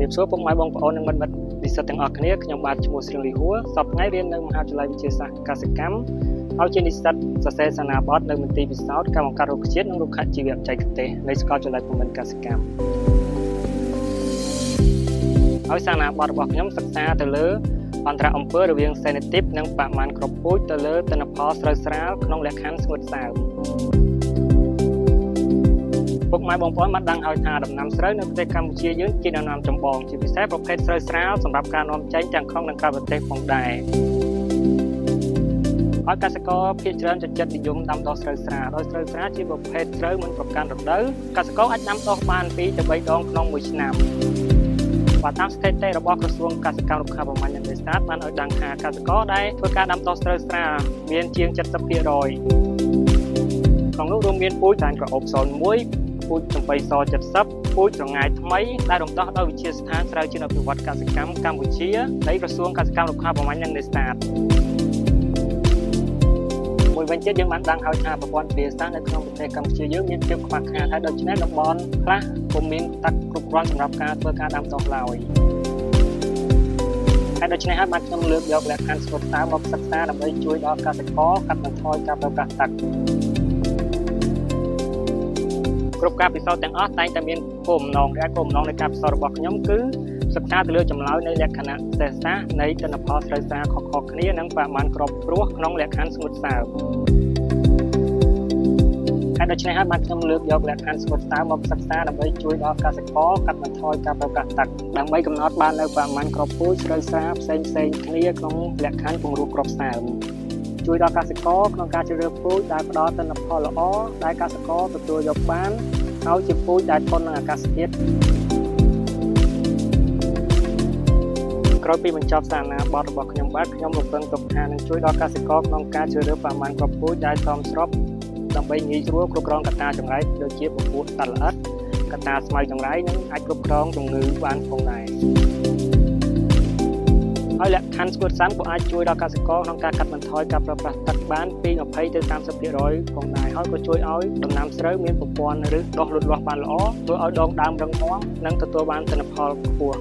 บសួរពុកម៉ែបងប្អូននិងមិត្តនិស្សិតទាំងអស់គ្នាខ្ញុំបាទឈ្មោះស្រីលីហួរសប្តាហ៍ថ្ងៃរៀននៅមហាវិទ្យាល័យវិទ្យាសាស្ត្រកសិកម្មហើយជានិស្សិតសរសេរសារណាបទនៅមន្ទីរពិសោធន៍កម្មការរុក្ខជាតិនិងរុក្ខជីវបច្ចេកទេសនៃសាកលវិទ្យាល័យភូមិន្ទកសិកម្មហើយសារណាបទរបស់ខ្ញុំសិក្សាទៅលើអន្តរអំពើរវាងសេនេទីបនិងបរិមាណគ្រាប់ពូជទៅលើទិន្នផលស្រូវស្រាលក្នុងលក្ខខណ្ឌស្ងួតសើមពុកម៉ែបងប្អូនបានដឹងហើយថាដំណាំស្រូវនៅប្រទេសកម្ពុជាយើងជាដំណាំចម្បងជាពិសេសប្រភេទស្រូវស្រាលសម្រាប់ការនាំចេញទាំងក្នុងនិងក្រៅប្រទេសផងដែរហើយកសិករភាគច្រើនចូលចិត្តនិយមដាំដុះស្រូវស្រាលដោយស្រូវស្រាលជាប្រភេទស្រូវមិនប្រកាន់រដូវកសិករអាចដាំដុះបាន2ទៅ3ដងក្នុងមួយឆ្នាំបាទតាមស្ថិតិរបស់ក្រសួងកសិកម្មរុក្ខាប្រមាញ់និងនេសាទបានឲ្យដឹងថាកសិករដែលធ្វើការដាំដុះស្រូវស្រាលមានជាង 70% ក្នុងនោះរួមមានពូជដែនក្រអូប01ពូជចំបៃស70ពូជរងាយថ្មីដែលរំដោះដោយវិទ្យាស្ថានស្រាវជ្រាវអភិវឌ្ឍកសិកម្មកម្ពុជានៃក្រសួងកសិកម្មរុក្ខាប្រមាញ់និងនេសាទមួយវិញទៀតយើងបានដឹងហើយថាប្រព័ន្ធវិទ្យាសាស្ត្រនៅក្នុងប្រទេសកម្ពុជាយើងមានភាពខ្វះខាតហើយដូច្នេះតំបន់ខ្លះពុំមានទឹកគ្រប់គ្រាន់សម្រាប់ការធ្វើការដាំដុះឡើយហើយដូច្នេះហើយបានខ្ញុំលើកយកលក្ខខណ្ឌស្ងួតសើមមកសិក្សាដើម្បីជួយដល់កសិករកាត់បន្ថយការប្រើប្រាស់ទឹកគ្រប់ការពិសោធន៍ទាំងអស់តែងតែមានគោលបំណងនៃការពិសោធន៍របស់ខ្ញុំគឺសិក្សាទៅលើចម្លើយនៃលក្ខណៈវិទ្យាសាស្ត្រនៃទិន្នផលស្រូវស្រាលខុសៗគ្នានិងបរិមាណគ្រាប់ព្រោះក្នុងលក្ខខណ្ឌស្ងួតសើមហើយដូច្នេះហើយបានខ្ញុំលើកយកលក្ខខណ្ឌស្ងួតសើមមកសិក្សាដើម្បីជួយដល់កសិករកាត់បន្ថយការប្រើប្រាស់ទឹកដើម្បីកំណត់បាននូវបរិមាណគ្រាប់ពូជស្រូវស្រាលផ្សេងៗគ្នាក្នុងលក្ខខណ្ឌពង្រឹងគ្រាប់សើមជួយដល់កសិករក្នុងការជ្រើសរើសពូជដែលផ្ដល់ទិន្នផលល្អដែលកសិករទទួលយកបានហើយជាពូជដែលធន់នឹងអាកាសធាតុក្រោយពីបញ្ចប់សារណាបទរបស់ខ្ញុំបាទខ្ញុំរំពឹងទុកថានឹងជួយដល់កសិករក្នុងការជ្រើសរើសបរិមាណគ្រាប់ពូជដែលសមស្របដើម្បីងាយស្រួលគ្រប់គ្រងកត្តាចង្រៃដូចជាពពួកសត្វល្អិតកត្តាស្មៅចង្រៃនិងអាចគ្រប់គ្រងជំងឺបានផងដែរហើយលក្ខខណ្ឌស្ងួតសើមក៏អាចជួយដល់កសិករក្នុងការកាត់បន្ថយការប្រើប្រាស់ទឹកបានពី20ទៅ30% ផងដែរហើយក៏ជួយឲ្យដំណាំស្រូវមានប្រព័ន្ធឫសដុះលូតលាស់បានល្អធ្វើឲ្យដងដើមរឹងមាំនិងទទួលបានទិន្នផលខ្ពស់